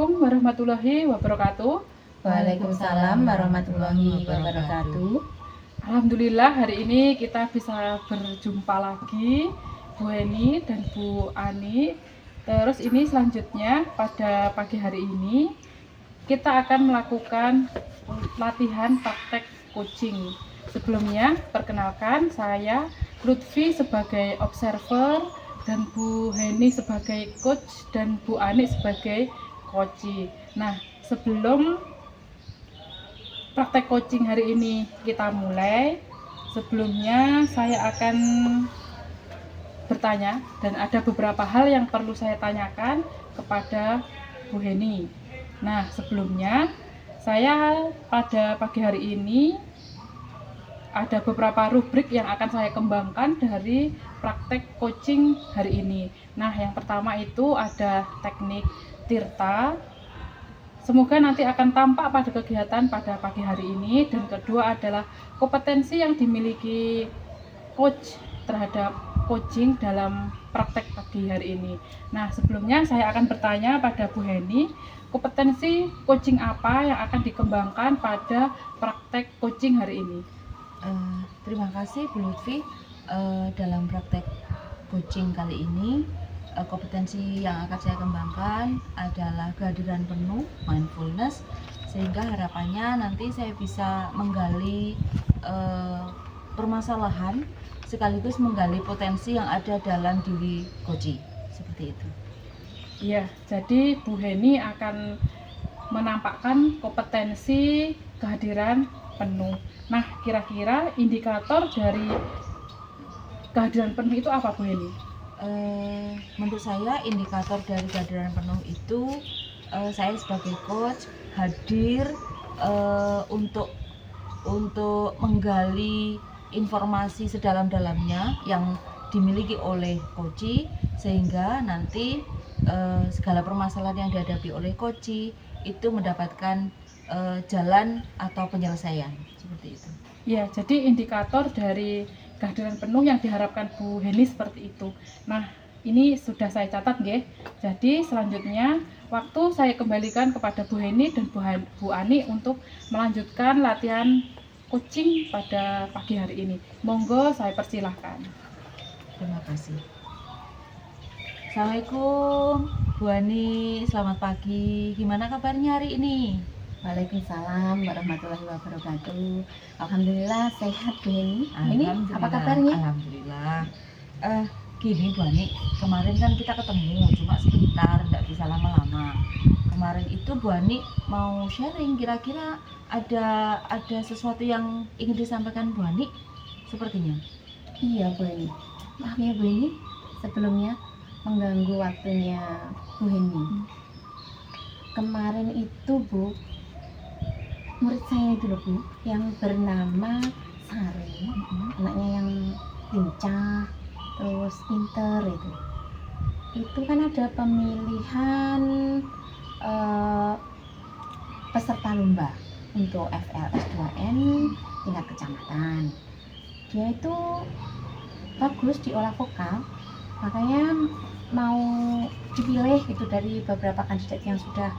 Assalamualaikum warahmatullahi wabarakatuh. Waalaikumsalam warahmatullahi wabarakatuh. Alhamdulillah hari ini kita bisa berjumpa lagi, Bu Heni dan Bu Ani. Terus ini selanjutnya pada pagi hari ini kita akan melakukan latihan praktek coaching. Sebelumnya perkenalkan, saya Lutfi sebagai observer dan Bu Heni sebagai coach dan Bu Ani sebagai coach. Nah, sebelum praktek coaching hari ini kita mulai, sebelumnya saya akan bertanya dan ada beberapa hal yang perlu saya tanyakan kepada Bu Heni. Nah, sebelumnya saya pada pagi hari ini ada beberapa rubrik yang akan saya kembangkan dari praktek coaching hari ini. Nah, yang pertama itu ada teknik Tirta. Semoga nanti akan tampak pada kegiatan pada pagi hari ini. Dan kedua adalah kompetensi yang dimiliki coach terhadap coaching dalam praktek pagi hari ini. Nah, sebelumnya saya akan bertanya pada Bu Heni, kompetensi coaching apa yang akan dikembangkan pada praktek coaching hari ini? Terima kasih Bu Lutfi. Dalam praktek coaching kali ini, kompetensi yang akan saya kembangkan adalah kehadiran penuh, mindfulness, sehingga harapannya nanti saya bisa menggali permasalahan sekaligus menggali potensi yang ada dalam diri coach, seperti itu. Iya, jadi Bu Heni akan menampakkan kompetensi kehadiran penuh. Nah, kira-kira indikator dari kehadiran penuh itu apa, Bu Heni? Menurut saya indikator dari kehadiran penuh itu saya sebagai coach hadir untuk menggali informasi sedalam-dalamnya yang dimiliki oleh coach, sehingga nanti segala permasalahan yang dihadapi oleh coach itu mendapatkan jalan atau penyelesaian, seperti itu. Ya, jadi indikator dari kehadiran penuh yang diharapkan Bu Heni seperti itu. Nah, ini sudah saya catat, nggih. Jadi selanjutnya waktu saya kembalikan kepada Bu Heni dan Bu Ani untuk melanjutkan latihan coaching pada pagi hari ini. Monggo saya persilahkan. Terima kasih. Assalamualaikum Bu Ani, selamat pagi. Gimana kabarnya hari ini? Waalaikumsalam warahmatullahi wabarakatuh. Alhamdulillah sehat Bu Heni. Ini Alhamdulillah, apa kabarnya? Alhamdulillah. Gini Bu Ani, kemarin kan kita ketemu cuma sebentar, nggak bisa lama-lama. Kemarin itu Bu Ani mau sharing, kira-kira ada sesuatu yang ingin disampaikan Bu Ani sepertinya. Iya Bu Heni. Maaf ya Bu Heni, sebelumnya mengganggu waktunya Bu Heni. Kemarin itu Bu, murid saya itu loh Bu, yang bernama Sari, anaknya yang lincah, terus pinter itu kan ada pemilihan peserta lomba untuk FLS 2N tingkat kecamatan. Dia itu bagus di olah vokal, makanya mau dipilih itu dari beberapa kandidat yang sudah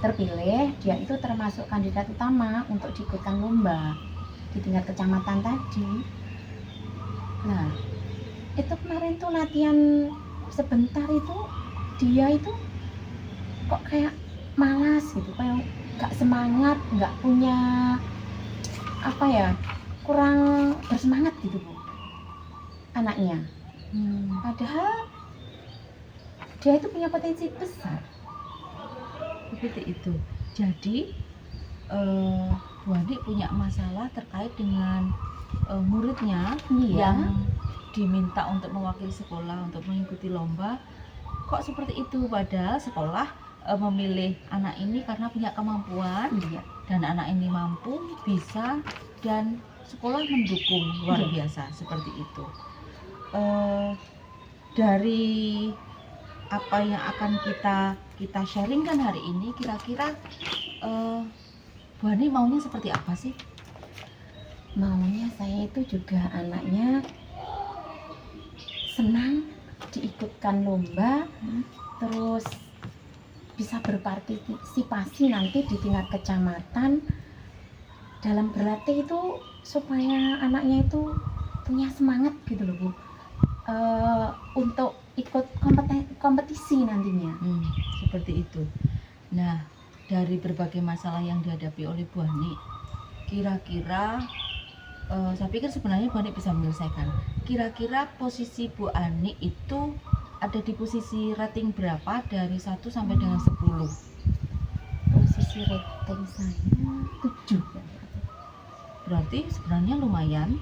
terpilih. Dia itu termasuk kandidat utama untuk diikutkan lomba di tingkat kecamatan tadi. Nah, itu kemarin tuh latihan sebentar itu dia itu kok kayak malas gitu, kayak gak semangat, gak punya apa ya, kurang bersemangat gitu Bu anaknya. Padahal dia itu punya potensi besar. Seperti itu. Jadi Bu Adi punya masalah terkait dengan muridnya yang diminta untuk mewakili sekolah untuk mengikuti lomba. Kok seperti itu? Padahal sekolah memilih anak ini karena punya kemampuan, dan anak ini mampu, bisa, dan sekolah mendukung luar biasa, seperti itu. Dari apa yang akan kita sharingkan hari ini, kira-kira Bu Ani maunya seperti apa sih? Maunya saya itu juga anaknya senang diikutkan lomba, terus bisa berpartisipasi nanti di tingkat kecamatan dalam berlatih itu, supaya anaknya itu punya semangat gitu loh Bu, untuk ikut kompetisi nantinya. Seperti itu. Nah, dari berbagai masalah yang dihadapi oleh Bu Ani, kira-kira saya pikir sebenarnya Bu Ani bisa menyelesaikan. Kira-kira posisi Bu Ani itu ada di posisi rating berapa dari 1 sampai dengan 10? Posisi rating saya 7. Berarti sebenarnya lumayan,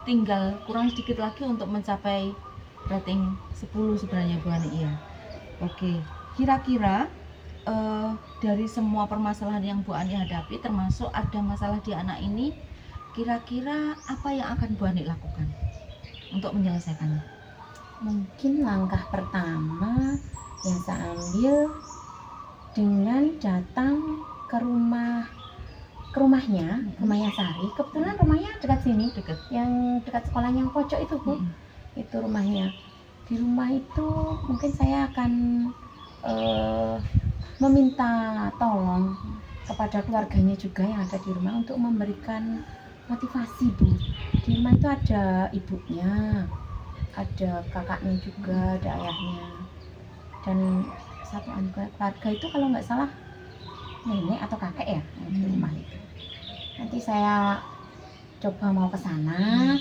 tinggal kurang sedikit lagi untuk mencapai rating 10 sebenarnya Bu Ani ya. Oke, kira-kira dari semua permasalahan yang Bu Ani hadapi, termasuk ada masalah di anak ini, kira-kira apa yang akan Bu Ani lakukan untuk menyelesaikannya? Mungkin langkah pertama yang saya ambil dengan datang ke rumahnya Sari. Kebetulan rumahnya dekat sini, yang dekat sekolah yang pojok itu Bu. Itu rumahnya. Di rumah itu mungkin saya akan meminta tolong kepada keluarganya juga yang ada di rumah untuk memberikan motivasi Bu. Di rumah itu ada ibunya, ada kakaknya juga, ada ayahnya, dan satu anggota keluarga itu kalau nggak salah nenek atau kakek ya yang di rumah itu. Nanti saya coba mau ke sana,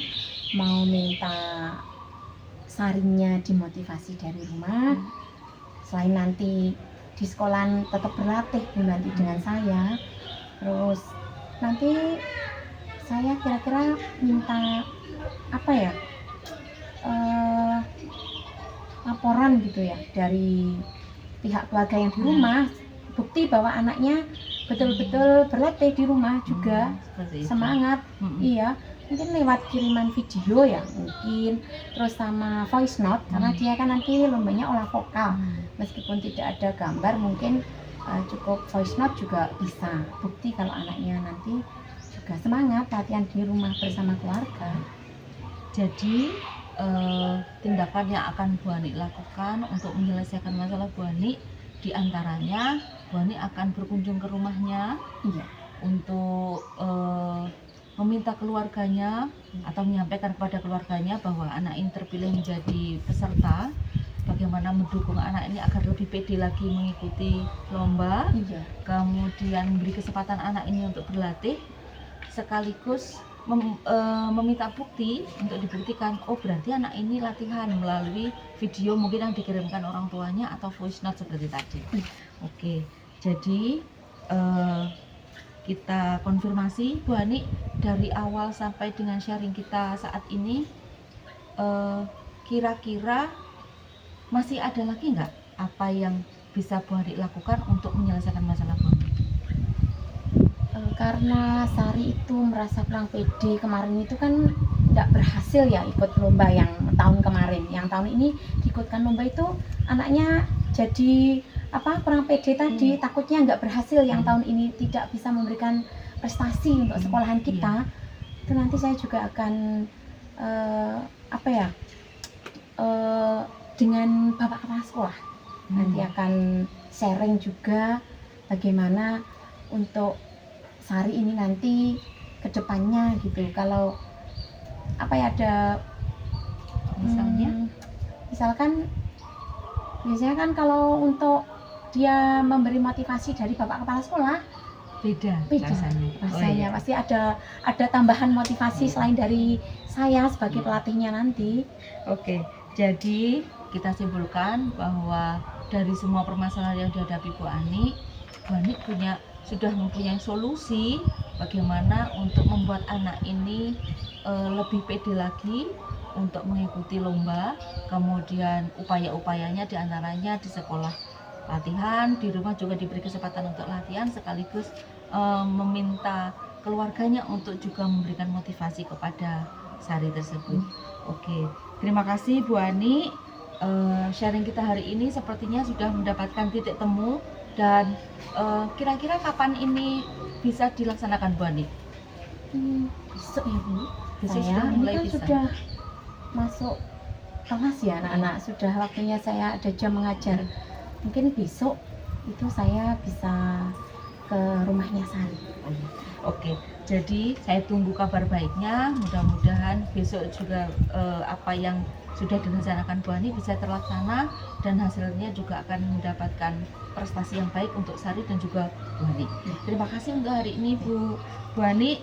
mau minta Sarinya dimotivasi dari rumah. Selain nanti di sekolah tetap berlatih Bu nanti dengan saya, terus nanti saya kira-kira minta apa ya, laporan gitu ya dari pihak keluarga yang di rumah, bukti bahwa anaknya betul-betul berlatih di rumah juga, semangat. Iya, mungkin lewat kiriman video ya mungkin, terus sama voice note, karena dia kan nanti lombanya olah vokal, meskipun tidak ada gambar mungkin cukup voice note juga bisa bukti kalau anaknya nanti juga semangat latihan di rumah bersama keluarga. Jadi tindakan yang akan Bu Ani lakukan untuk menyelesaikan masalah Bu Ani, diantaranya Bu Ani akan berkunjung ke rumahnya, Iya, untuk meminta keluarganya atau menyampaikan kepada keluarganya bahwa anak ini terpilih menjadi peserta, bagaimana mendukung anak ini agar lebih pede lagi mengikuti lomba, iya. kemudian memberi kesempatan anak ini untuk berlatih, sekaligus meminta bukti untuk dibuktikan, oh berarti anak ini latihan melalui video mungkin yang dikirimkan orang tuanya atau voice note seperti tadi. Oke, jadi kita konfirmasi Bu Ani, dari awal sampai dengan sharing kita saat ini, kira-kira masih ada lagi nggak apa yang bisa Bu Ani lakukan untuk menyelesaikan masalah Bu Ani? Karena Sari itu merasa kurang pede, kemarin itu kan tidak berhasil ya ikut lomba yang tahun kemarin. Yang tahun ini diikutkan lomba itu anaknya jadi kurang pede tadi, takutnya nggak berhasil yang tahun ini, tidak bisa memberikan prestasi untuk sekolahan kita. Itu nanti saya juga akan dengan Bapak Kepala Sekolah nanti akan sharing juga bagaimana untuk Sari ini nanti kedepannya gitu. Kalau ada misalkan biasanya kan kalau untuk dia memberi motivasi dari Bapak Kepala Sekolah beda rasanya. Pasti ada tambahan motivasi selain dari saya sebagai pelatihnya nanti. Oke, jadi kita simpulkan bahwa dari semua permasalahan yang dihadapi Bu Ani sudah mempunyai solusi bagaimana untuk membuat anak ini lebih pede lagi untuk mengikuti lomba. Kemudian upaya-upayanya diantaranya di sekolah latihan, di rumah juga diberi kesempatan untuk latihan, sekaligus meminta keluarganya untuk juga memberikan motivasi kepada Sari tersebut. Oke, terima kasih Bu Ani. Sharing kita hari ini sepertinya sudah mendapatkan titik temu. Dan kira-kira kapan ini bisa dilaksanakan Bu Ani? Besok ya Bu. Besok saya sudah mulai kan bisa. Sudah masuk kelas ya anak-anak, sudah waktunya saya ada jam mengajar. Mungkin besok itu saya bisa ke rumahnya Sari. Oke, jadi saya tunggu kabar baiknya. Mudah-mudahan besok juga apa yang sudah direncanakan Bu Ani bisa terlaksana dan hasilnya juga akan mendapatkan prestasi yang baik untuk Sari dan juga Bu Ani. Terima kasih untuk hari ini Bu Ani.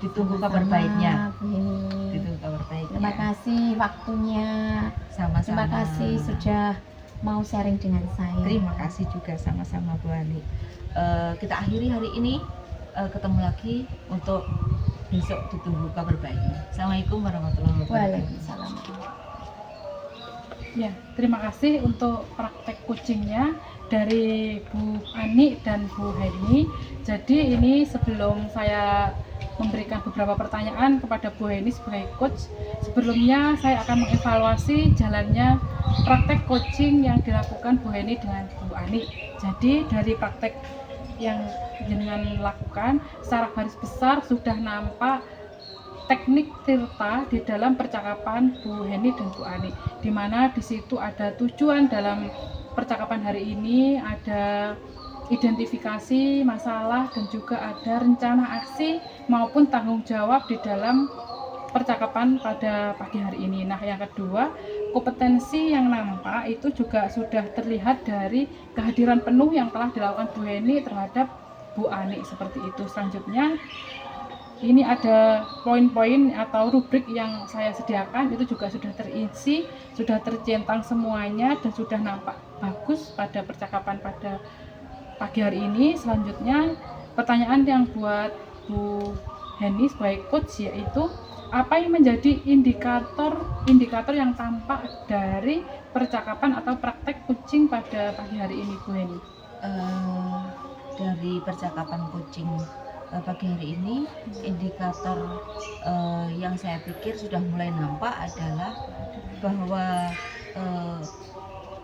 Ditunggu kabar Sama-sama, baiknya. Bu Heni. Ditunggu kabar baiknya. Terima kasih waktunya. Sama-sama. Terima kasih sudah mau sharing dengan saya. Terima kasih juga sama-sama Bu Ani. Kita akhiri hari ini. Ketemu lagi untuk besok, ditunggu kabar baiknya. Assalamualaikum warahmatullahi wabarakatuh. Waalaikumsalam. Ya, terima kasih untuk praktek kucingnya dari Bu Ani dan Bu Heni. Jadi ini sebelum saya memberikan beberapa pertanyaan kepada Bu Heni sebagai coach, sebelumnya saya akan mengevaluasi jalannya praktek coaching yang dilakukan Bu Heni dengan Bu Ani. Jadi dari praktek yang jenengan lakukan secara garis besar sudah nampak teknik Tirta di dalam percakapan Bu Heni dan Bu Ani, di mana di situ ada tujuan dalam percakapan hari ini, ada identifikasi masalah dan juga ada rencana aksi maupun tanggung jawab di dalam percakapan pada pagi hari ini. Nah, yang kedua, kompetensi yang nampak itu juga sudah terlihat dari kehadiran penuh yang telah dilakukan Bu Heni terhadap Bu Ani seperti itu. Selanjutnya ini ada poin-poin atau rubrik yang saya sediakan, itu juga sudah terisi, sudah tercentang semuanya dan sudah nampak bagus pada percakapan pada pagi hari ini. Selanjutnya pertanyaan yang buat Bu Heni sebagai coach yaitu apa yang menjadi indikator yang tampak dari percakapan atau praktek coaching pada pagi hari ini, Bu Heni? Dari percakapan coaching pagi hari ini, indikator yang saya pikir sudah mulai nampak adalah bahwa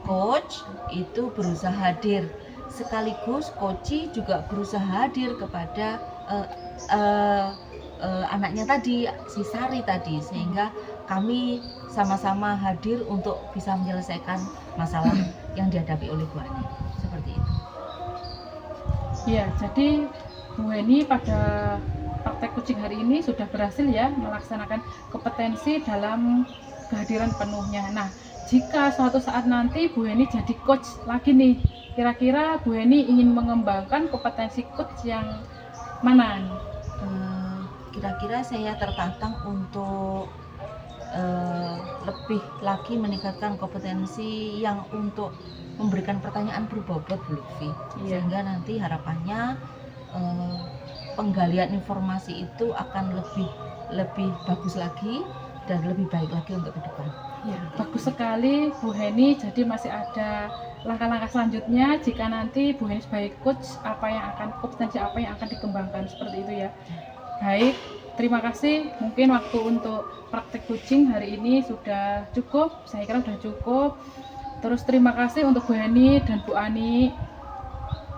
coach itu berusaha hadir, sekaligus coachi juga berusaha hadir kepada anaknya tadi, si Sari tadi, sehingga kami sama-sama hadir untuk bisa menyelesaikan masalah yang dihadapi oleh Bu Ani. Seperti itu. Ya, jadi Bu Heni pada praktek coaching hari ini sudah berhasil ya melaksanakan kompetensi dalam kehadiran penuhnya. Nah, jika suatu saat nanti Bu Heni jadi coach lagi nih, kira-kira Bu Heni ingin mengembangkan kompetensi coach yang mana? Kira-kira saya tertantang untuk lebih lagi meningkatkan kompetensi yang untuk memberikan pertanyaan berbobot, Bu Lutfi. Iya. Sehingga nanti harapannya penggalian informasi itu akan lebih bagus lagi dan lebih baik lagi untuk ke depan. Ya, bagus sekali Bu Heni. Jadi masih ada langkah-langkah selanjutnya jika nanti Bu Heni sebagai coach kompetensi apa yang akan dikembangkan seperti itu ya. Baik, terima kasih. Mungkin waktu untuk praktek coaching hari ini sudah cukup. Saya kira sudah cukup. Terus terima kasih untuk Bu Heni dan Bu Ani.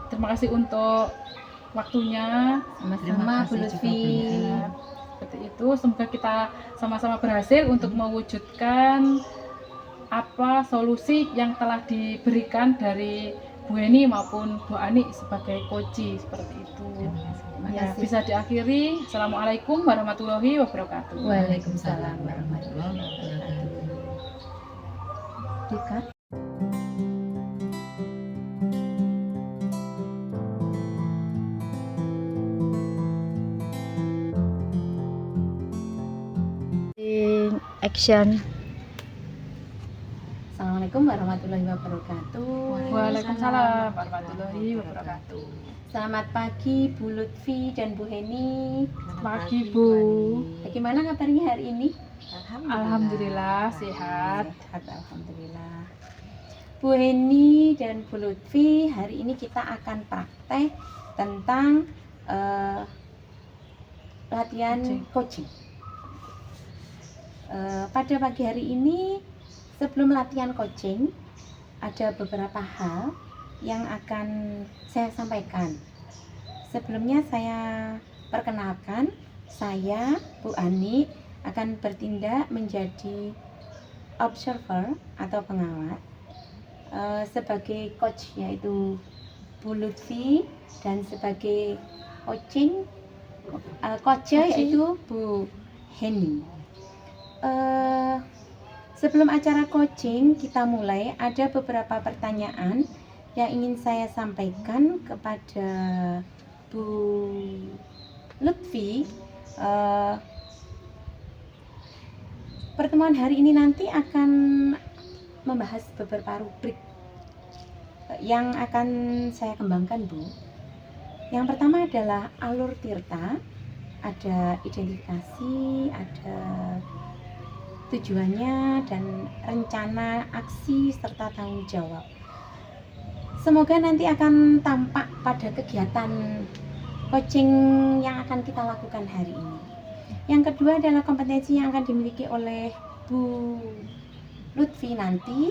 Terima kasih untuk waktunya. Sama-sama Bu Lutfi. Ya, seperti itu. Semoga kita sama-sama berhasil untuk mewujudkan apa solusi yang telah diberikan dari Bu Heni maupun Bu Ani sebagai coach seperti itu. Ya, bisa diakhiri. Assalamualaikum warahmatullahi wabarakatuh. Waalaikumsalam warahmatullahi wabarakatuh. Dekat. Action. Assalamualaikum warahmatullahi wabarakatuh. Waalaikumsalam warahmatullahi wabarakatuh. Selamat pagi Bu Lutfi dan Bu Heni. Pagi Bu. Bagaimana kabarnya hari ini? Alhamdulillah sehat. Sehat, alhamdulillah. Bu Heni dan Bu Lutfi, hari ini kita akan praktek tentang latihan coaching. Pada pagi hari ini, sebelum latihan coaching, ada beberapa hal yang akan saya sampaikan. Sebelumnya saya perkenalkan, saya Bu Ani akan bertindak menjadi observer atau pengawas sebagai coach, yaitu Bu Lutfi dan sebagai coach yaitu Bu Heni. Sebelum acara coaching kita mulai, ada beberapa pertanyaan yang ingin saya sampaikan kepada Bu Lutfi. Pertemuan hari ini nanti akan membahas beberapa rubrik yang akan saya kembangkan, Bu. Yang pertama adalah alur tirta, ada identifikasi, ada tujuannya, dan rencana aksi serta tanggung jawab. Semoga nanti akan tampak pada kegiatan coaching yang akan kita lakukan hari ini. Yang kedua adalah kompetensi yang akan dimiliki oleh Bu Lutfi nanti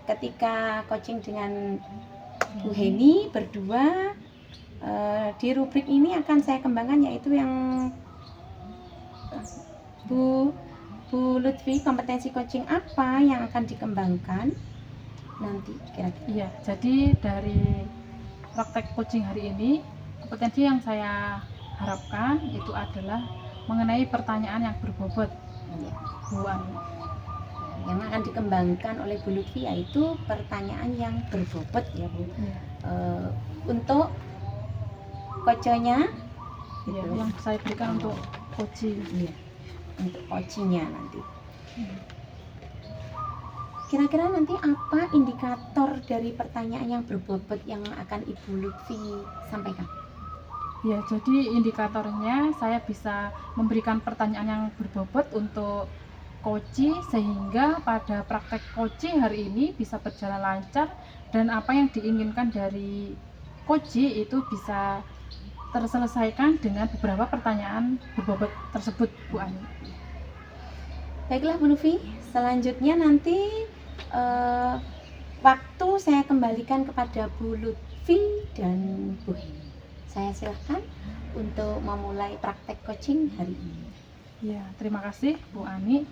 ketika coaching dengan Bu Heni berdua. Di rubrik ini akan saya kembangkan, yaitu yang Bu Lutfi, kompetensi coaching apa yang akan dikembangkan nanti kira-kira? Iya, jadi dari praktek coaching hari ini, kompetensi yang saya harapkan itu adalah mengenai pertanyaan yang berbobot, Ya. Bu Ani. Yang akan dikembangkan oleh Bu Lutfi yaitu pertanyaan yang berbobot, ya Bu. Iya. Untuk coachnya, Iya, yang saya berikan untuk coaching. iya, untuk coachingnya nanti. Kira-kira nanti apa indikator dari pertanyaan yang berbobot yang akan Ibu Lutfi sampaikan? Ya, jadi indikatornya saya bisa memberikan pertanyaan yang berbobot untuk coaching sehingga pada praktek coaching hari ini bisa berjalan lancar dan apa yang diinginkan dari coaching itu bisa terselesaikan dengan beberapa pertanyaan berbobot tersebut, Bu Ani. Baiklah Bu Lutfi, selanjutnya nanti waktu saya kembalikan kepada Bu Lutfi dan Bu Heni. Saya silakan untuk memulai praktek coaching hari ini. Ya, terima kasih Bu Ani.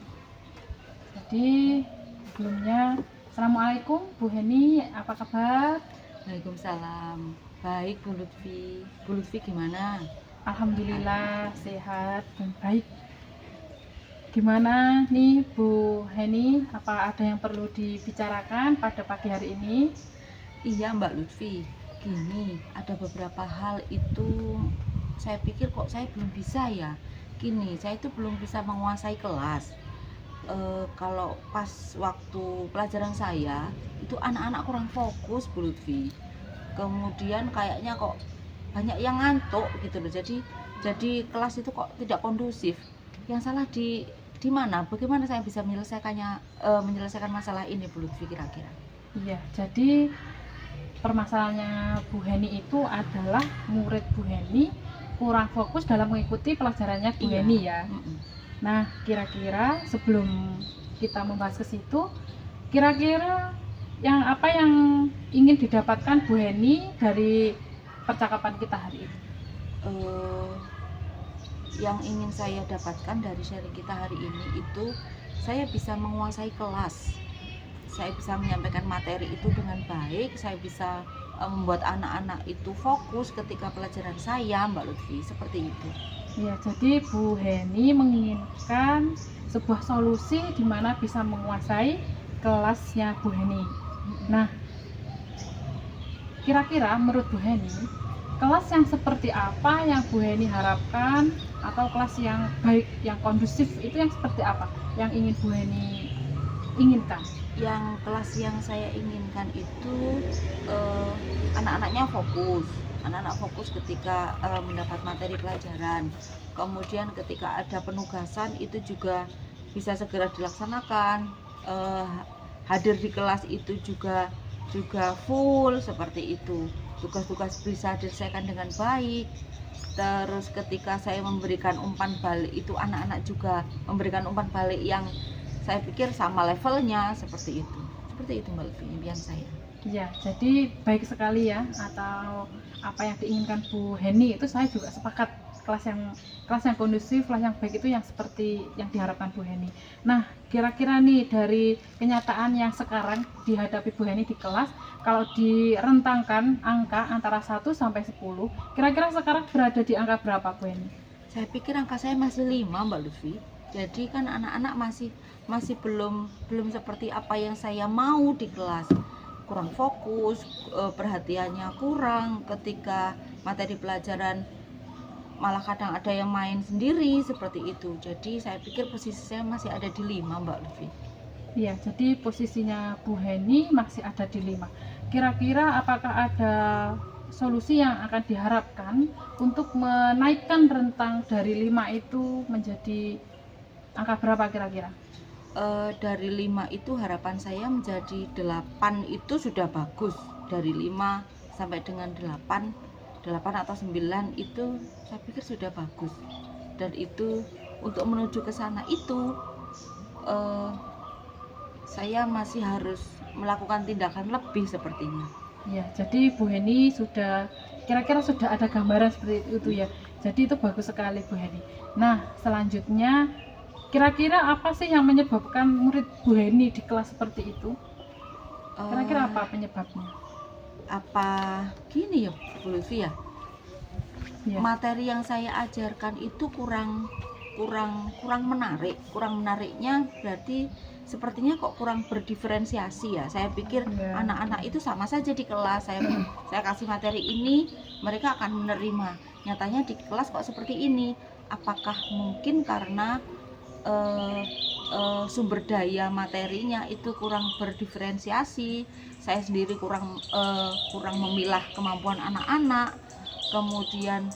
Jadi sebelumnya, Assalamualaikum Bu Heni, apa kabar? Waalaikumsalam. Baik Bu Lutfi. Bu Lutfi gimana? Alhamdulillah sehat dan baik. Gimana nih Bu Heni, apa ada yang perlu dibicarakan pada pagi hari ini? Iya Mbak Lutfi, gini, ada beberapa hal itu saya pikir kok saya belum bisa ya. Gini, saya itu belum bisa menguasai kelas. Kalau pas waktu pelajaran saya itu anak-anak kurang fokus Bu Lutfi. Kemudian kayaknya kok banyak yang ngantuk gitu loh. Jadi kelas itu kok tidak kondusif. Yang salah di mana? Bagaimana saya bisa menyelesaikan masalah ini Bu Lutfi kira-kira? Iya, jadi permasalahannya Bu Heni itu adalah murid Bu Heni kurang fokus dalam mengikuti pelajarannya Bu Iya. Heni ya. Mm-mm. Nah, kira-kira sebelum kita membahas ke situ, kira-kira apa yang ingin didapatkan Bu Heni dari percakapan kita hari ini? Yang ingin saya dapatkan dari sharing kita hari ini itu saya bisa menguasai kelas, saya bisa menyampaikan materi itu dengan baik, saya bisa membuat anak-anak itu fokus ketika pelajaran saya Mbak Lutfi, seperti itu. Ya, jadi Bu Heni menginginkan sebuah solusi di mana bisa menguasai kelasnya Bu Heni. Nah, kira-kira menurut Bu Heni, kelas yang seperti apa yang Bu Heni harapkan, atau kelas yang baik, yang kondusif itu yang seperti apa yang ingin Bu Heni inginkan? Yang kelas yang saya inginkan itu anak-anaknya fokus. Anak-anak fokus ketika mendapat materi pelajaran. Kemudian ketika ada penugasan itu juga bisa segera dilaksanakan. Hadir di kelas itu juga full seperti itu. Tugas-tugas bisa diselesaikan dengan baik. Terus ketika saya memberikan umpan balik itu anak-anak juga memberikan umpan balik yang saya pikir sama levelnya, seperti itu Mbak Lutfi, impian saya. Ya, jadi baik sekali ya, atau apa yang diinginkan Bu Heni itu saya juga sepakat kelas yang kondusif, kelas yang baik itu yang seperti yang diharapkan Bu Heni. Nah, kira-kira nih dari kenyataan yang sekarang dihadapi Bu Heni di kelas, kalau direntangkan angka antara 1 sampai 10, kira-kira sekarang berada di angka berapa Bu Heni? Saya pikir angka saya masih 5, Mbak Lutfi. Jadi kan anak-anak masih belum seperti apa yang saya mau di kelas. Kurang fokus, perhatiannya kurang ketika materi pelajaran, malah kadang ada yang main sendiri seperti itu. Jadi saya pikir posisi saya masih ada di 5, Mbak Lutfi. Iya, jadi posisinya Bu Heni masih ada di 5. Kira-kira apakah ada solusi yang akan diharapkan untuk menaikkan rentang dari 5 itu menjadi angka berapa kira-kira? Dari 5 itu harapan saya menjadi 8 itu sudah bagus. Dari 5 sampai dengan 8 atau 9 itu saya pikir sudah bagus. Dan itu untuk menuju ke sana itu saya masih harus melakukan tindakan lebih sepertinya. Ya, jadi Bu Heni kira-kira sudah ada gambaran seperti itu ya. Jadi itu bagus sekali Bu Heni. Nah, selanjutnya kira-kira apa sih yang menyebabkan murid Bu Heni di kelas seperti itu? Kira-kira apa penyebabnya? Apa gini ya Bu Lutfi ya? Ya. Materi yang saya ajarkan itu kurang menarik. Kurang menariknya berarti sepertinya kok kurang berdiferensiasi ya. Saya pikir anak-anak itu sama saja di kelas. Saya kasih materi ini, mereka akan menerima. Nyatanya di kelas kok seperti ini. Apakah mungkin karena sumber daya materinya itu kurang berdiferensiasi, saya sendiri kurang memilah kemampuan anak-anak. Kemudian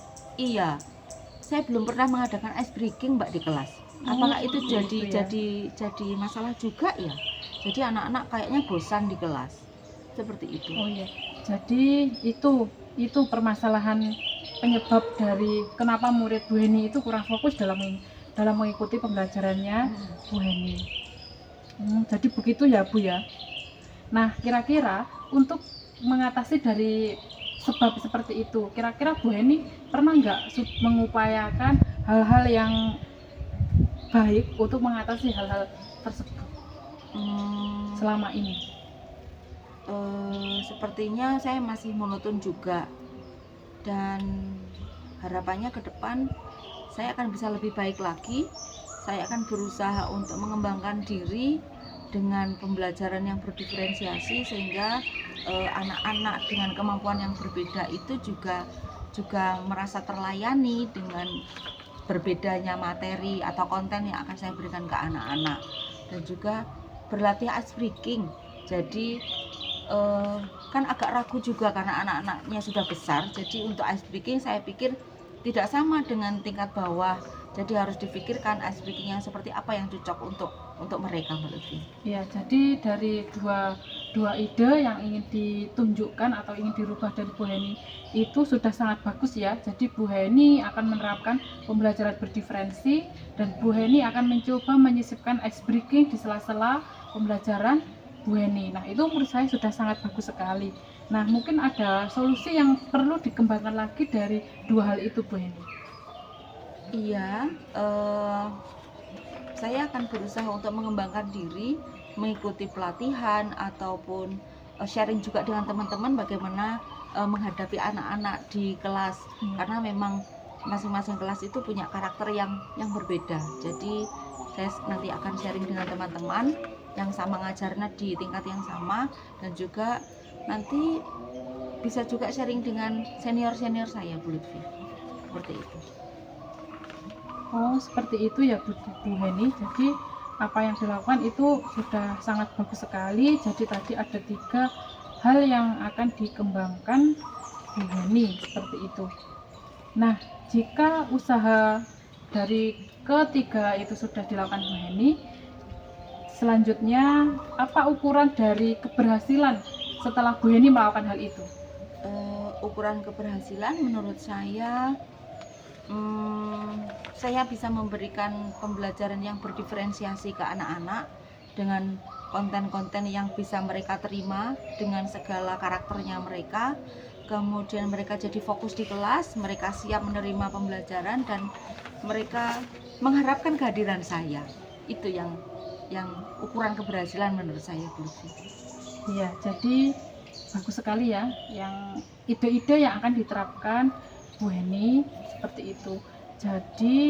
saya belum pernah mengadakan ice breaking Mbak di kelas. Apakah itu jadi masalah juga ya? Jadi anak-anak kayaknya bosan di kelas seperti itu. Oh iya, jadi itu permasalahan penyebab dari kenapa murid Bu Heni itu kurang fokus dalam mengikuti pembelajarannya Bu Heni. Jadi begitu ya Bu ya. Nah, kira-kira untuk mengatasi dari sebab seperti itu, kira-kira Bu Heni pernah nggak mengupayakan hal-hal yang baik untuk mengatasi hal-hal tersebut selama ini? Sepertinya saya masih monoton juga, dan harapannya ke depan saya akan bisa lebih baik lagi. Saya akan berusaha untuk mengembangkan diri dengan pembelajaran yang berdiferensiasi, sehingga anak-anak dengan kemampuan yang berbeda itu juga merasa terlayani dengan berbedanya materi atau konten yang akan saya berikan ke anak-anak. Dan juga berlatih ice breaking. Jadi kan agak ragu juga karena anak-anaknya sudah besar. Jadi untuk ice breaking saya pikir tidak sama dengan tingkat bawah. Jadi harus difikirkan ice breaking yang seperti apa yang cocok untuk mereka, Mbak Lutfi. Ya, jadi dari dua ide yang ingin ditunjukkan atau ingin dirubah dari Bu Heni itu sudah sangat bagus ya. Jadi Bu Heni akan menerapkan pembelajaran berdiferensi, dan Bu Heni akan mencoba menyisipkan ice breaking di sela-sela pembelajaran Bu Heni. Nah, itu menurut saya sudah sangat bagus sekali. Nah, mungkin ada solusi yang perlu dikembangkan lagi dari dua hal itu Bu Heni. Iya, saya akan berusaha untuk mengembangkan diri, mengikuti pelatihan ataupun sharing juga dengan teman-teman bagaimana menghadapi anak-anak di kelas. Karena memang masing-masing kelas itu punya karakter yang berbeda. Jadi saya nanti akan sharing dengan teman-teman yang sama ngajarnya di tingkat yang sama, dan juga nanti bisa juga sharing dengan senior-senior saya, Bu Lutfi. Seperti itu. Oh, seperti itu ya Bu Heni. Jadi apa yang dilakukan itu sudah sangat bagus sekali. Jadi tadi ada 3 hal yang akan dikembangkan Bu Heni, seperti itu. Nah, jika usaha dari ketiga itu sudah dilakukan Bu Heni, selanjutnya apa ukuran dari keberhasilan setelah Bu Heni melakukan hal itu? Ukuran keberhasilan menurut saya bisa memberikan pembelajaran yang berdiferensiasi ke anak-anak dengan konten-konten yang bisa mereka terima dengan segala karakternya mereka. kemudian mereka jadi fokus di kelas, mereka siap menerima pembelajaran dan mereka mengharapkan kehadiran saya. Itu yang ukuran keberhasilan menurut saya, Bu Lutfi. Iya, jadi bagus sekali ya yang ide-ide yang akan diterapkan Bu Heni seperti itu. Jadi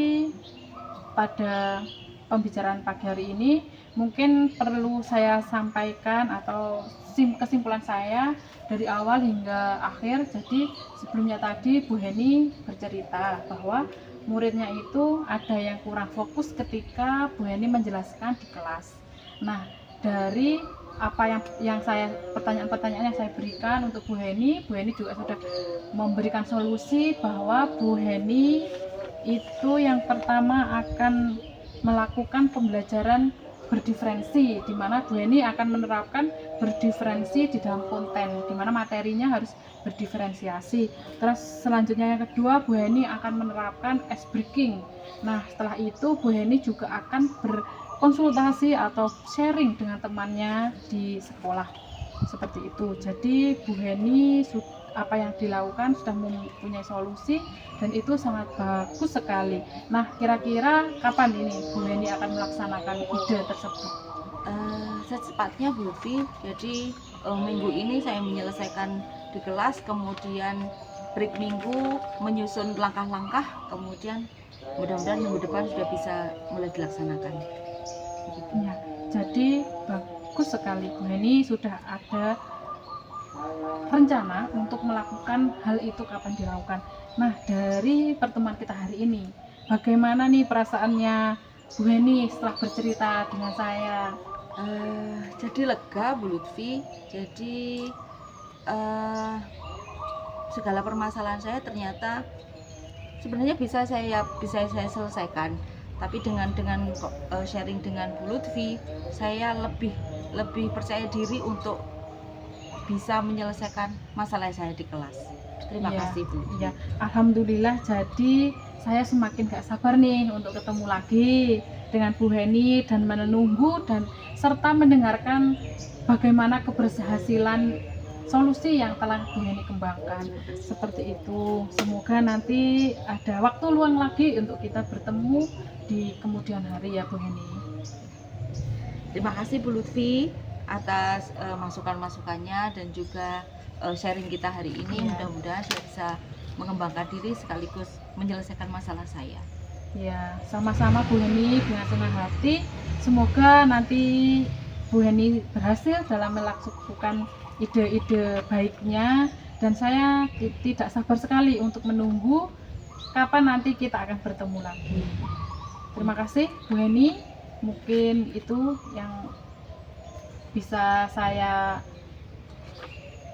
pada pembicaraan pagi hari ini mungkin perlu saya sampaikan atau kesimpulan saya dari awal hingga akhir. Jadi sebelumnya tadi Bu Heni bercerita bahwa muridnya itu ada yang kurang fokus ketika Bu Heni menjelaskan di kelas. Nah, dari apa yang saya pertanyaan-pertanyaan yang saya berikan untuk Bu Heni juga sudah memberikan solusi bahwa Bu Heni itu yang pertama akan melakukan pembelajaran berdiferensi, di mana Bu Heni akan menerapkan berdiferensi di dalam konten, di mana materinya harus berdiferensiasi. Terus selanjutnya yang kedua, Bu Heni akan menerapkan ice breaking. Nah, setelah itu Bu Heni juga akan berkonsultasi atau sharing dengan temannya di sekolah. Seperti itu. Jadi Bu Heni apa yang dilakukan sudah mempunyai solusi dan itu sangat bagus sekali. Nah, kira-kira kapan ini Bu Heni akan melaksanakan ide tersebut? Secepatnya Bu Lutfi. Jadi minggu ini saya menyelesaikan di kelas, kemudian break minggu menyusun langkah-langkah, kemudian mudah-mudahan minggu depan sudah bisa mulai dilaksanakan. Ya, jadi bagus sekali Bu Heni sudah ada rencana untuk melakukan hal itu kapan dilakukan. Nah, dari pertemuan kita hari ini, bagaimana nih perasaannya Bu Heni setelah bercerita dengan saya? Jadi lega Bu Lutfi. Jadi segala permasalahan saya ternyata sebenarnya bisa saya selesaikan. Tapi dengan sharing dengan Bu Lutfi, saya lebih percaya diri untuk bisa menyelesaikan masalah saya di kelas. Terima kasih Bu. Ya, alhamdulillah. Jadi saya semakin gak sabar nih untuk ketemu lagi dengan Bu Heni dan menunggu dan serta mendengarkan bagaimana keberhasilan solusi yang telah Bu Heni kembangkan. Seperti itu. Semoga nanti ada waktu luang lagi untuk kita bertemu di kemudian hari ya Bu Heni. Terima kasih Bu Lutfi atas masukan-masukannya dan juga sharing kita hari ini. Mudah-mudahan saya bisa mengembangkan diri sekaligus menyelesaikan masalah saya. Ya, sama-sama Bu Heni, dengan senang hati. Semoga nanti Bu Heni berhasil dalam melakukan ide-ide baiknya dan saya tidak sabar sekali untuk menunggu kapan nanti kita akan bertemu lagi. Terima kasih Bu Heni. Mungkin itu yang bisa saya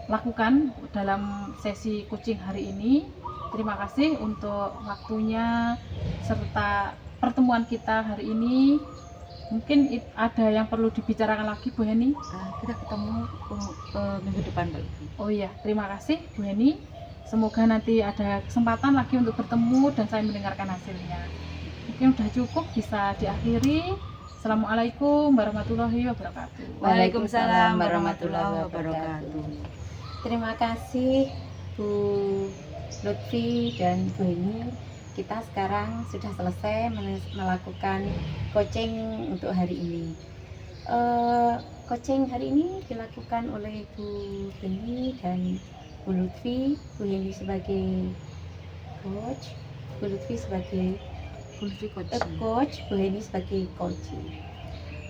lakukan dalam sesi coaching hari ini. Terima kasih untuk waktunya serta pertemuan kita hari ini. Mungkin ada yang perlu dibicarakan lagi Bu Heni? Kita ketemu minggu depan Mbak Lutfi. Oh iya, terima kasih Bu Heni. Semoga nanti ada kesempatan lagi untuk bertemu dan saya mendengarkan hasilnya. Mungkin sudah cukup, bisa diakhiri. Assalamualaikum warahmatullahi wabarakatuh. Waalaikumsalam warahmatullahi wabarakatuh. Terima kasih Bu Lutfi dan Bu Heni. Kita sekarang sudah selesai melakukan coaching untuk hari ini. Coaching hari ini dilakukan oleh Bu Heni dan Bu Lutfi. Bu Heni sebagai coach, Bu Lutfi sebagai coach, Bu Heni sebagai coach.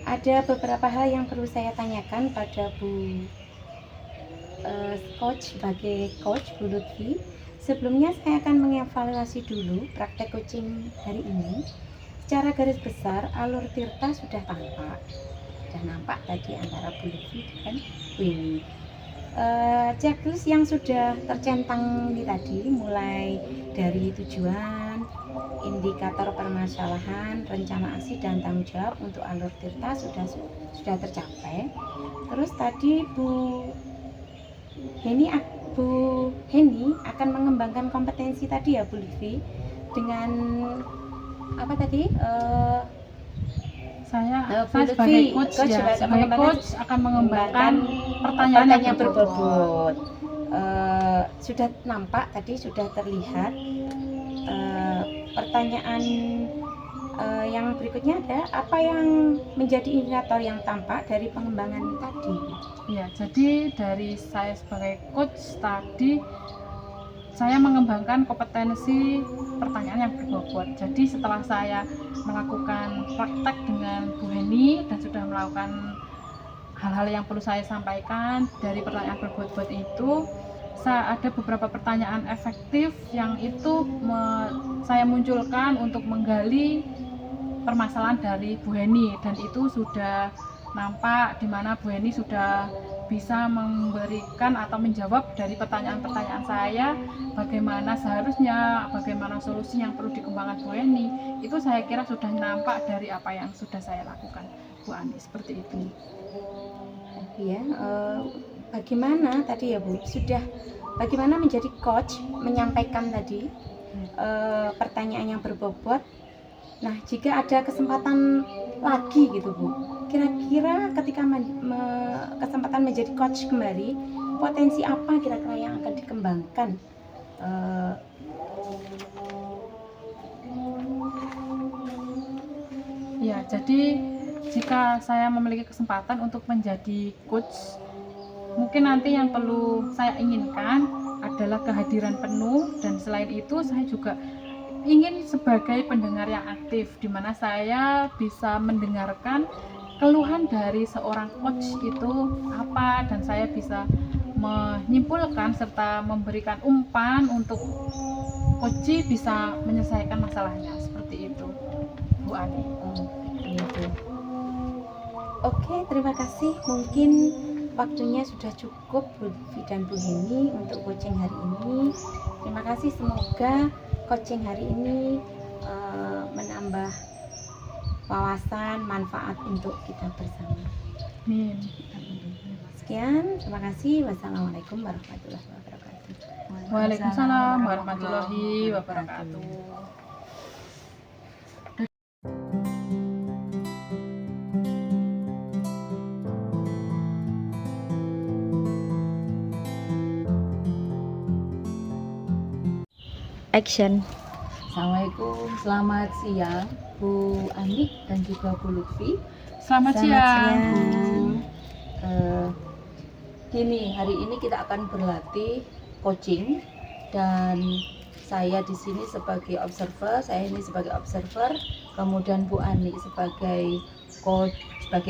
Ada beberapa hal yang perlu saya tanyakan pada Bu coach sebagai coach Bu Lutfi. Sebelumnya saya akan mengevaluasi dulu praktek coaching hari ini. Secara garis besar alur tirta sudah nampak tadi antara Bu Lutfi dan Bu Heni. Checklist yang sudah tercentang ini tadi, mulai dari tujuan, indikator permasalahan, rencana aksi dan tanggung jawab untuk alur tirta sudah tercapai. Terus tadi Bu Heni akan mengembangkan kompetensi tadi ya Bu Lutfi dengan apa tadi? Saya Bu Lutfi, sebagai coach, coach ya, akan sebagai mengembangkan- coach akan mengembangkan pertanyaan pertanyaan yang berbobot. berbobot. Sudah nampak tadi, sudah terlihat. Pertanyaan yang berikutnya ada apa yang menjadi indikator yang tampak dari pengembangan tadi? Ya, jadi dari saya sebagai coach tadi saya mengembangkan kompetensi pertanyaan yang berbobot. Jadi setelah saya melakukan praktek dengan Bu Heni dan sudah melakukan hal-hal yang perlu saya sampaikan dari pertanyaan berbobot itu, ada beberapa pertanyaan efektif yang itu saya munculkan untuk menggali permasalahan dari Bu Heni, dan itu sudah nampak di mana Bu Heni sudah bisa memberikan atau menjawab dari pertanyaan-pertanyaan saya, bagaimana seharusnya, bagaimana solusi yang perlu dikembangkan Bu Heni. Itu saya kira sudah nampak dari apa yang sudah saya lakukan, Bu Ani, seperti itu. Ya, bagaimana tadi ya Bu, sudah bagaimana menjadi coach menyampaikan tadi pertanyaan yang berbobot. Nah, jika ada kesempatan lagi gitu Bu, kira-kira ketika kesempatan menjadi coach kembali, potensi apa kira-kira yang akan dikembangkan? Ya, jadi jika saya memiliki kesempatan untuk menjadi coach, mungkin nanti yang perlu saya inginkan adalah kehadiran penuh, dan selain itu saya juga ingin sebagai pendengar yang aktif, di mana saya bisa mendengarkan keluhan dari seorang coach itu apa, dan saya bisa menyimpulkan serta memberikan umpan untuk coach bisa menyelesaikan masalahnya, seperti itu, Bu Ani. Gitu. Oke, terima kasih. Mungkin waktunya sudah cukup Bu Lutfi dan Bu Heni untuk coaching hari ini. Terima kasih, semoga coaching hari ini menambah wawasan, manfaat untuk kita bersama. Amin. Sekian, terima kasih. Wassalamualaikum warahmatullahi wabarakatuh. Waalaikumsalam warahmatullahi wabarakatuh. Action. Assalamualaikum, selamat siang Bu Ani dan juga Bu Lutfi. Selamat siang. Gini, hari ini kita akan berlatih coaching, dan saya di sini sebagai observer, kemudian Bu Ani sebagai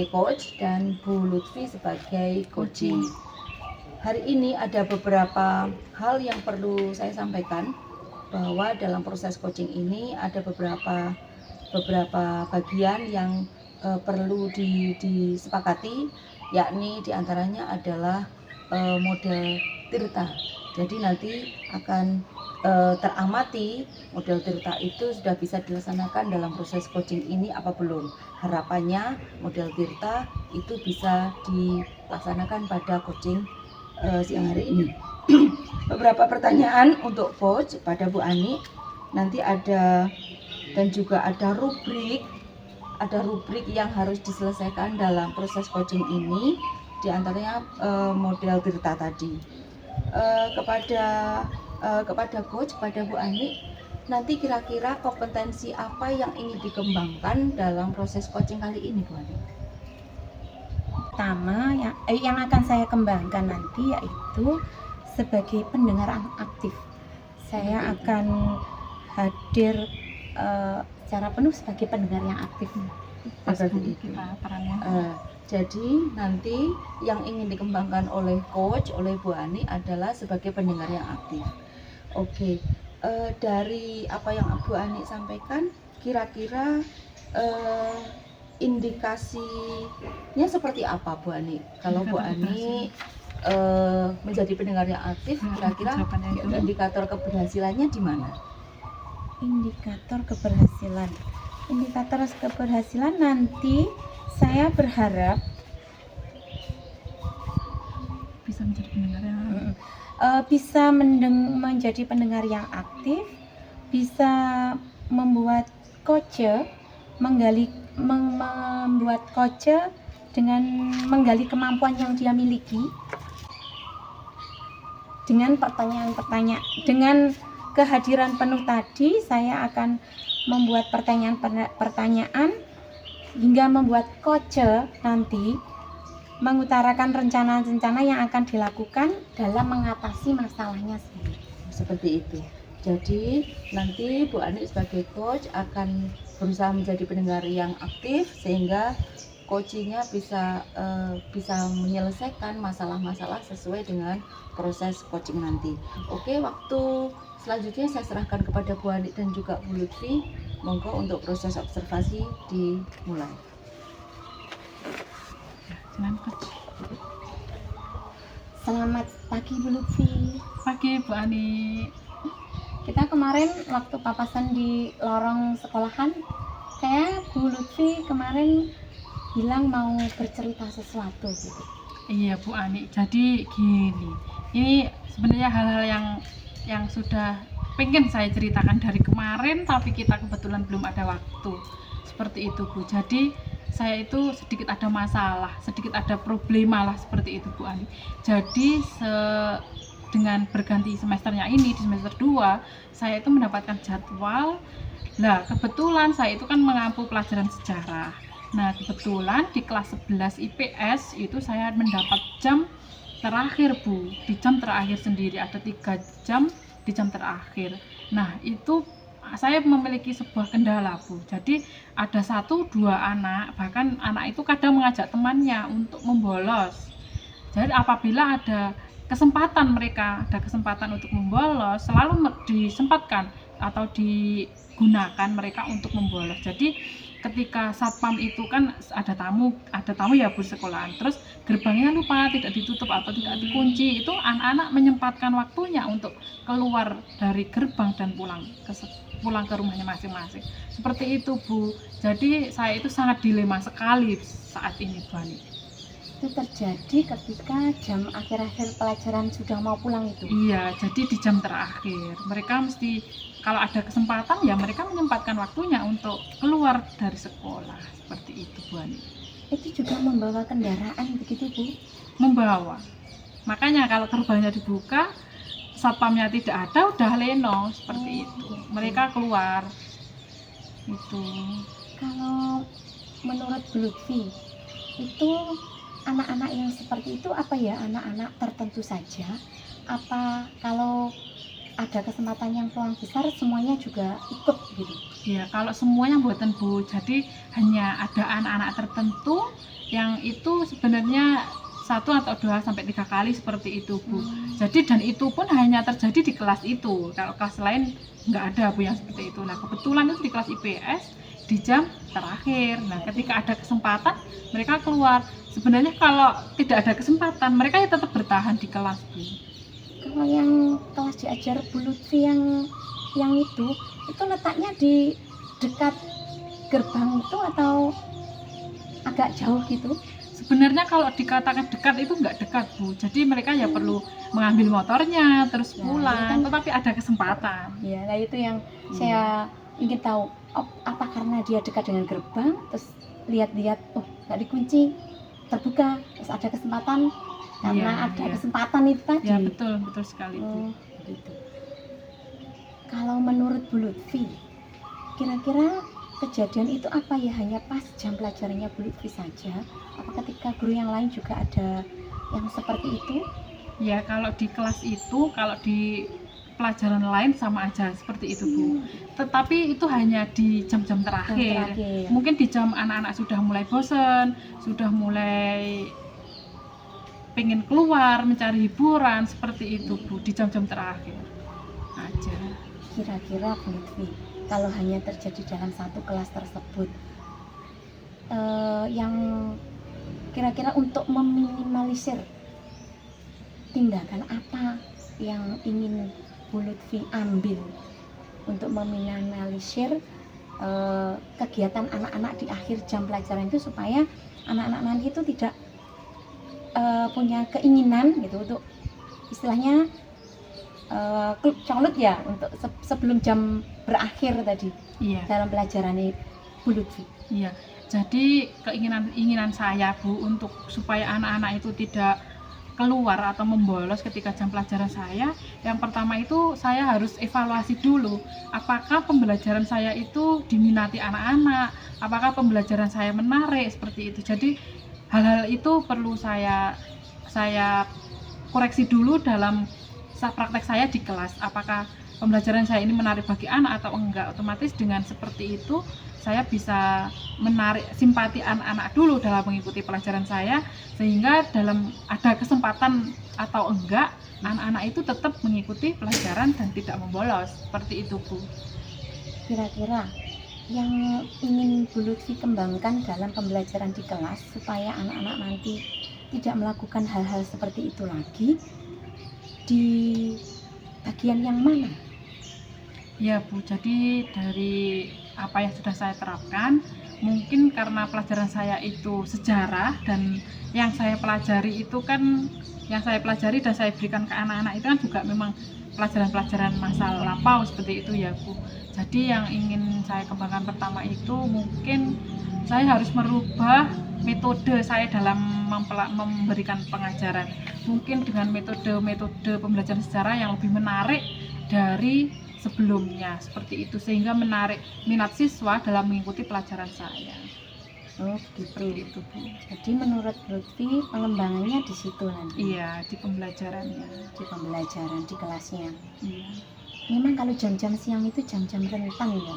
coach dan Bu Lutfi sebagai coaching. Hari ini ada beberapa hal yang perlu saya sampaikan, bahwa dalam proses coaching ini ada beberapa bagian yang perlu disepakati, yakni diantaranya adalah model Tirta. Jadi nanti akan teramati model Tirta itu sudah bisa dilaksanakan dalam proses coaching ini apa belum. Harapannya model Tirta itu bisa dilaksanakan pada coaching siang hari ini. Beberapa pertanyaan untuk coach pada Bu Ani, nanti ada, dan juga ada rubrik yang harus diselesaikan dalam proses coaching ini, diantaranya model Tirta tadi. Kepada coach, pada Bu Ani, nanti kira-kira kompetensi apa yang ingin dikembangkan dalam proses coaching kali ini, Bu Ani? Pertama yang akan saya kembangkan nanti yaitu sebagai pendengar aktif. Saya akan hadir secara penuh sebagai pendengar yang aktif. Seperti itu. Kita perannya. Jadi nanti yang ingin dikembangkan oleh coach, oleh Bu Ani adalah sebagai pendengar yang aktif. Oke, dari apa yang Bu Ani sampaikan, kira-kira indikasinya seperti apa Bu Ani? Kalau Bu Ani menjadi pendengar yang aktif, kira-kira indikator keberhasilannya di mana? Indikator keberhasilan nanti saya berharap Bisa menjadi pendengar yang bisa menjadi pendengar yang aktif, bisa membuat coach membuat coach dengan menggali kemampuan yang dia miliki dengan pertanyaan-pertanyaan. Dengan kehadiran penuh tadi, saya akan membuat pertanyaan hingga membuat coach nanti mengutarakan rencana-rencana yang akan dilakukan dalam mengatasi masalahnya sendiri. Seperti itu. Jadi nanti Bu Ani sebagai coach akan berusaha menjadi pendengar yang aktif sehingga coachingnya bisa menyelesaikan masalah-masalah sesuai dengan proses coaching nanti. Oke, waktu selanjutnya saya serahkan kepada Bu Ani dan juga Bu Lutfi. Monggo untuk proses observasi dimulai. Silakan coach. Selamat pagi Bu Lutfi. Pagi Bu Ani. Kita kemarin waktu papasan di lorong sekolahan, kayak Bu Lutfi kemarin bilang mau bercerita sesuatu gitu. Iya Bu Ani, jadi gini, ini sebenarnya hal-hal yang sudah pengen saya ceritakan dari kemarin, tapi kita kebetulan belum ada waktu. Seperti itu Bu. Jadi saya itu sedikit ada masalah, sedikit ada problema lah seperti itu Bu Ani. Jadi dengan berganti semesternya ini di semester 2, saya itu mendapatkan jadwal. Nah, kebetulan saya itu kan mengampu pelajaran sejarah. Nah, kebetulan di kelas 11 IPS itu saya mendapat jam terakhir Bu. Di jam terakhir sendiri ada 3 jam di jam terakhir. Nah, itu saya memiliki sebuah kendala Bu. Jadi ada 1-2 anak, bahkan anak itu kadang mengajak temannya untuk membolos. Jadi apabila ada kesempatan untuk membolos, selalu disempatkan atau digunakan mereka untuk membolos. Jadi ketika satpam itu kan ada tamu ya Bu sekolahan, terus gerbangnya lupa tidak ditutup atau tidak dikunci, itu anak-anak menyempatkan waktunya untuk keluar dari gerbang dan pulang ke rumahnya masing-masing. Seperti itu Bu. Jadi saya itu sangat dilema sekali saat ini Bu Ani. Itu terjadi ketika jam akhir-akhir pelajaran sudah mau pulang itu. Iya, jadi di jam terakhir mereka mesti, kalau ada kesempatan ya mereka menyempatkan waktunya untuk keluar dari sekolah. Seperti itu Bu Ani. Itu juga membawa kendaraan begitu Bu? Membawa. Makanya kalau gerbangnya dibuka, satpamnya tidak ada, udah leno seperti itu. Mereka keluar. Itu. Kalau menurut Bu Lutfi, itu anak-anak yang seperti itu apa ya, anak-anak tertentu saja? Apa kalau ada kesempatan yang peluang besar semuanya juga ikut gitu? Ya, kalau semuanya buatan Bu. Jadi hanya ada anak-anak tertentu yang itu sebenarnya 1 atau 2 sampai 3 kali seperti itu Bu. Jadi dan itu pun hanya terjadi di kelas itu. Kalau kelas lain nggak ada Bu yang seperti itu. Nah, kebetulan itu di kelas IPS di jam terakhir. Nah, ketika ada kesempatan mereka keluar. Sebenarnya kalau tidak ada kesempatan mereka ya tetap bertahan di kelas Bu. Kalau yang kelas diajar Bu Lutfi yang itu letaknya di dekat gerbang itu atau agak jauh gitu? Sebenarnya kalau dikatakan dekat itu nggak dekat Bu. Jadi mereka ya perlu mengambil motornya terus pulang, tetapi ada kesempatan. Ya, nah itu yang saya ingin tahu. Apa karena dia dekat dengan gerbang, terus lihat-lihat, nggak dikunci, terbuka, terus ada kesempatan karena ada kesempatan itu tadi. Ya betul sekali itu. Gitu. Kalau menurut Bu Lutfi, kira-kira kejadian itu apa ya, hanya pas jam pelajarannya Bu Lutfi saja? Apa ketika guru yang lain juga ada yang seperti itu? Ya kalau di kelas itu, kalau di pelajaran lain sama aja seperti itu Bu. Tetapi itu hanya di jam-jam terakhir. Mungkin di jam anak-anak sudah mulai bosan, sudah mulai pengen keluar mencari hiburan, seperti itu Bu, di jam-jam terakhir aja. Kira-kira Bu Lutfi, kalau hanya terjadi dalam satu kelas tersebut, yang kira-kira untuk meminimalisir, tindakan apa yang ingin Bu Lutfi ambil untuk meminimalisir kegiatan anak-anak di akhir jam pelajaran itu, supaya anak-anak nanti itu tidak punya keinginan gitu untuk istilahnya colut ya, untuk sebelum jam berakhir tadi dalam pelajaran Bu Lutfi. Iya, Jadi keinginan saya Bu untuk supaya anak-anak itu tidak keluar atau membolos ketika jam pelajaran saya, yang pertama itu saya harus evaluasi dulu apakah pembelajaran saya itu diminati anak-anak, apakah pembelajaran saya menarik seperti itu. Jadi hal-hal itu perlu saya koreksi dulu dalam praktek saya di kelas, apakah pembelajaran saya ini menarik bagi anak atau enggak. Otomatis dengan seperti itu saya bisa menarik simpati anak-anak dulu dalam mengikuti pelajaran saya, sehingga dalam ada kesempatan atau enggak anak-anak itu tetap mengikuti pelajaran dan tidak membolos. Seperti itu Bu. Kira-kira yang ingin Bu Lutfi kembangkan dalam pembelajaran di kelas supaya anak-anak nanti tidak melakukan hal-hal seperti itu lagi, di bagian yang mana? Ya Bu, jadi dari apa yang sudah saya terapkan, mungkin karena pelajaran saya itu sejarah dan yang saya pelajari itu kan, yang saya pelajari dan saya berikan ke anak-anak itu kan juga memang pelajaran-pelajaran masa lampau seperti itu ya Bu. Jadi yang ingin saya kembangkan pertama itu mungkin saya harus merubah metode saya dalam memberikan pengajaran. Mungkin dengan metode pembelajaran sejarah yang lebih menarik dari sebelumnya seperti itu, sehingga menarik minat siswa dalam mengikuti pelajaran saya. Oh gitu. Seperti itu Bu. Jadi menurut Lutfi pengembangannya di situ nanti. Iya, di pembelajarannya. Di pembelajaran di kelasnya. Iya. Memang kalau jam-jam siang itu jam-jam rentan ya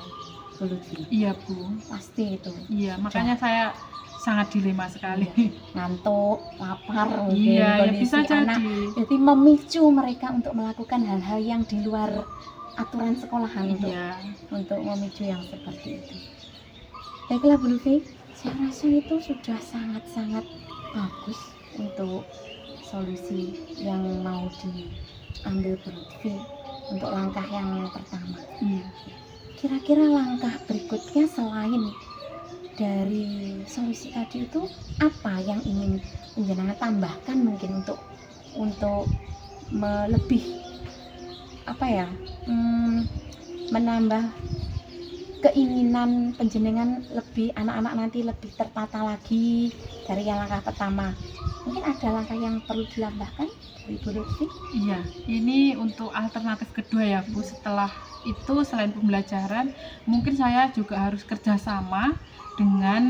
Bu Lutfi. Iya Bu. Pasti itu. Iya, makanya saya sangat dilema sekali. Ngantuk, lapar mungkin Iya, ya kondisi bisa anak. jadi. Jadi memicu mereka untuk melakukan hal-hal yang di luar aturan sekolahan Iya. untuk memicu yang seperti itu. Baiklah Bu Lutfi, saya rasa itu sudah sangat-sangat bagus untuk solusi yang mau diambil Bu Lutfi untuk langkah yang pertama. Iya. Kira-kira langkah berikutnya selain dari solusi tadi itu apa yang ingin penjenengan tambahkan mungkin untuk lebih apa ya, menambah keinginan penjenengan lebih anak-anak nanti lebih tertata lagi dari yang langkah pertama. Mungkin ada langkah yang perlu ditambahkan dari Bu Lutfi? Iya, ini untuk alternatif kedua ya Bu. Setelah itu selain pembelajaran, mungkin saya juga harus kerjasama dengan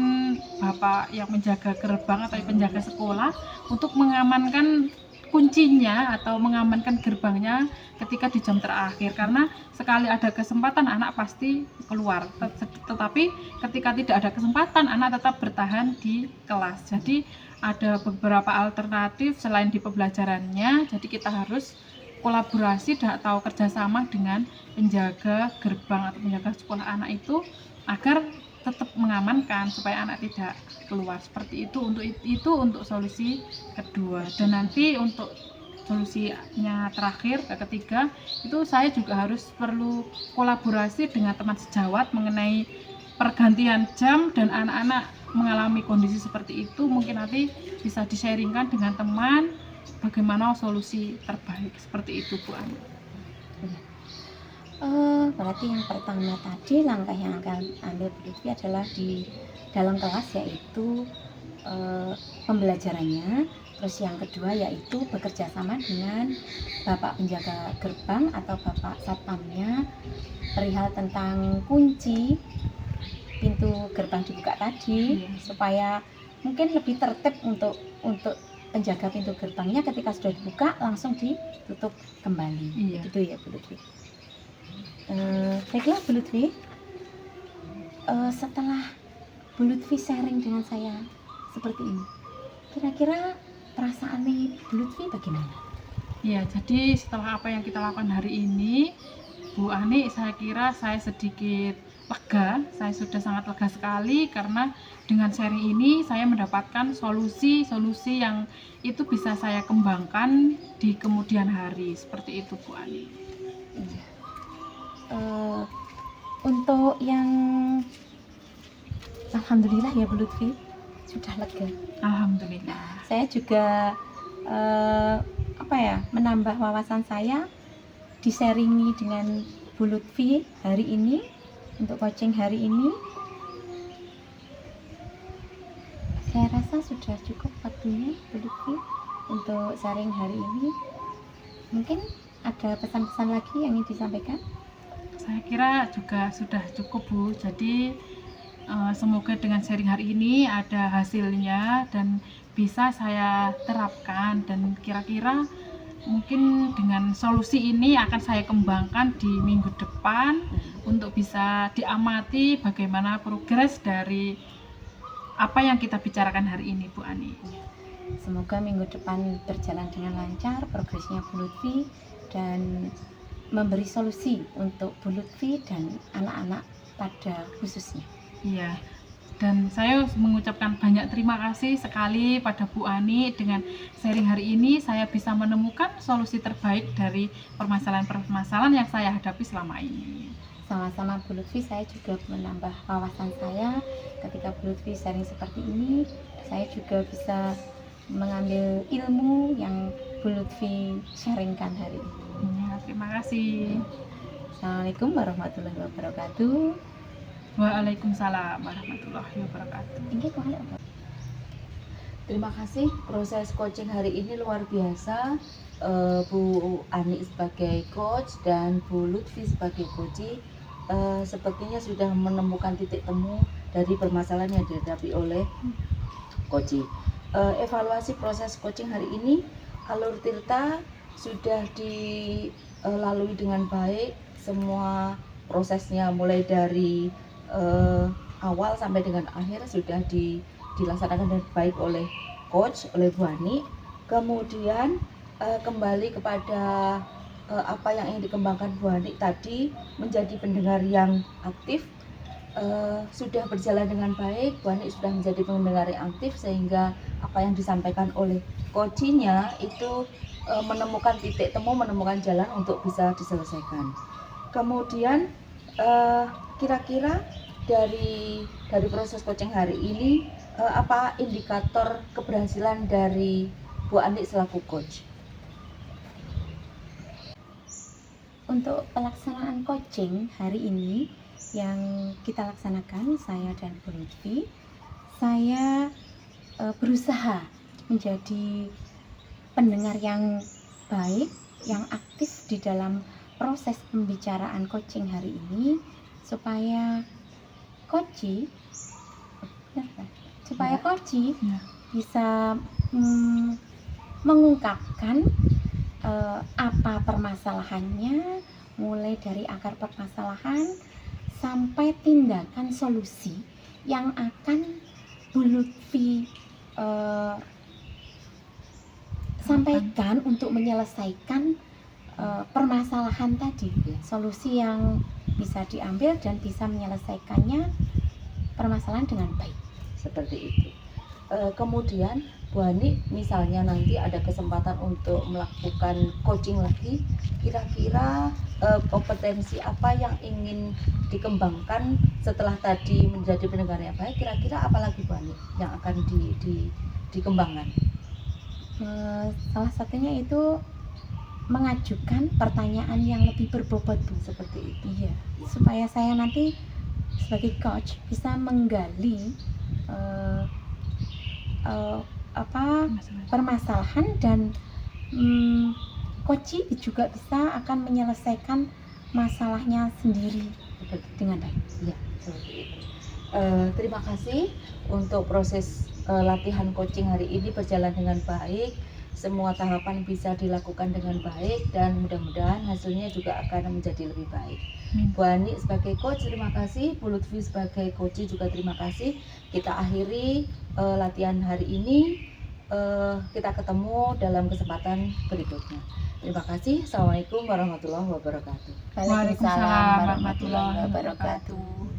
bapak yang menjaga gerbang atau penjaga sekolah untuk mengamankan kuncinya atau mengamankan gerbangnya ketika di jam terakhir, karena sekali ada kesempatan anak pasti keluar, tetapi ketika tidak ada kesempatan anak tetap bertahan di kelas. Jadi ada beberapa alternatif selain di pembelajarannya, jadi kita harus kolaborasi atau kerjasama dengan penjaga gerbang atau penjaga sekolah anak itu agar tetap mengamankan supaya anak tidak keluar. Seperti itu untuk solusi kedua. Dan nanti untuk solusinya terakhir, ketiga, itu saya juga harus perlu kolaborasi dengan teman sejawat mengenai pergantian jam, dan anak-anak mengalami kondisi seperti itu mungkin nanti bisa di-sharingkan dengan teman bagaimana solusi terbaik. Seperti itu Bu Ani. Berarti yang pertama tadi langkah yang akan ambil Bu Lutfi adalah di dalam kelas, yaitu pembelajarannya. Terus yang kedua yaitu bekerja sama dengan bapak penjaga gerbang atau bapak satpamnya perihal tentang kunci pintu gerbang dibuka tadi, supaya mungkin lebih tertib untuk penjaga pintu gerbangnya ketika sudah dibuka langsung ditutup kembali. Iya. Gitu ya Bu Lutfi. Baiklah Bu Lutfi, setelah Bu Lutfi sharing dengan saya seperti ini, kira-kira perasaan Bu Lutfi bagaimana? Ya, jadi setelah apa yang kita lakukan hari ini, Bu Ani, saya kira saya sedikit lega. Saya sudah sangat lega sekali karena dengan sharing ini saya mendapatkan solusi-solusi yang itu bisa saya kembangkan di kemudian hari. Seperti itu Bu Ani. Iya. Untuk yang alhamdulillah ya Bu Lutfi, sudah lega. Alhamdulillah. Saya juga menambah wawasan saya di-sharingi dengan Bu Lutfi hari ini untuk coaching hari ini. sudah cukup waktunya Bu Lutfi untuk sharing hari ini. Mungkin ada pesan-pesan lagi yang ingin disampaikan? Saya kira juga sudah cukup Bu. Jadi semoga dengan sharing hari ini ada hasilnya dan bisa saya terapkan, dan kira-kira mungkin dengan solusi ini akan saya kembangkan di minggu depan untuk bisa diamati bagaimana progres dari apa yang kita bicarakan hari ini, Bu Ani. Semoga minggu depan berjalan dengan lancar progresnya Bu Lutfi dan memberi solusi untuk Bu Lutfi dan anak-anak pada khususnya. Iya. Dan saya mengucapkan banyak terima kasih sekali pada Bu Ani. Dengan sharing hari ini saya bisa menemukan solusi terbaik dari permasalahan-permasalahan yang saya hadapi selama ini. Sama-sama Bu Lutfi, saya juga menambah wawasan saya ketika Bu Lutfi sharing seperti ini. Saya juga bisa mengambil ilmu yang Bu Lutfi sharingkan hari ini. Ya, terima kasih. Assalamualaikum warahmatullahi wabarakatuh. Waalaikumsalam warahmatullahi wabarakatuh. Terima kasih, proses coaching hari ini luar biasa. Bu Ani sebagai coach dan Bu Lutfi sebagai coach sepertinya sudah menemukan titik temu dari permasalahan yang dihadapi oleh coach. Evaluasi proses coaching hari ini, Alur Tirta sudah dilalui dengan baik. Semua prosesnya mulai dari awal sampai dengan akhir sudah dilaksanakan dengan baik oleh coach, oleh Bu Ani. Kemudian kembali kepada apa yang ingin dikembangkan Bu Ani tadi, menjadi pendengar yang aktif. Sudah berjalan dengan baik, Bu Ani sudah menjadi pendengar yang aktif sehingga apa yang disampaikan oleh coachnya itu menemukan titik temu, menemukan jalan untuk bisa diselesaikan. Kemudian kira-kira dari proses coaching hari ini, apa indikator keberhasilan dari Bu Ani selaku coach? Untuk pelaksanaan coaching hari ini yang kita laksanakan, saya dan Bu Lutfi, saya berusaha menjadi pendengar yang baik, yang aktif di dalam proses pembicaraan coaching hari ini, supaya coach bisa mengungkapkan apa permasalahannya, mulai dari akar permasalahan sampai tindakan solusi yang akan Bu Lutfi sampaikan untuk menyelesaikan permasalahan tadi, solusi yang bisa diambil dan bisa menyelesaikannya permasalahan dengan baik. Seperti itu. Kemudian Bu Ani, misalnya nanti ada kesempatan untuk melakukan coaching lagi, kira-kira kompetensi apa yang ingin dikembangkan setelah tadi menjadi pendengar yang baik, kira-kira apa lagi Bu Ani yang akan dikembangkan? Salah satunya itu mengajukan pertanyaan yang lebih berbobot, Bu. Seperti itu. Iya, supaya saya nanti sebagai coach bisa menggali permasalahan dan coach juga bisa akan menyelesaikan masalahnya sendiri dengan baik. Ya, seperti itu. Terima kasih untuk proses latihan coaching hari ini berjalan dengan baik. Semua tahapan bisa dilakukan dengan baik dan mudah-mudahan hasilnya juga akan menjadi lebih baik. Bu Ani sebagai coach terima kasih, Bu Lutfi sebagai coach juga terima kasih. Kita akhiri latihan hari ini. Kita ketemu dalam kesempatan berikutnya. Terima kasih. Assalamualaikum warahmatullahi wabarakatuh. Waalaikumsalam warahmatullahi wabarakatuh.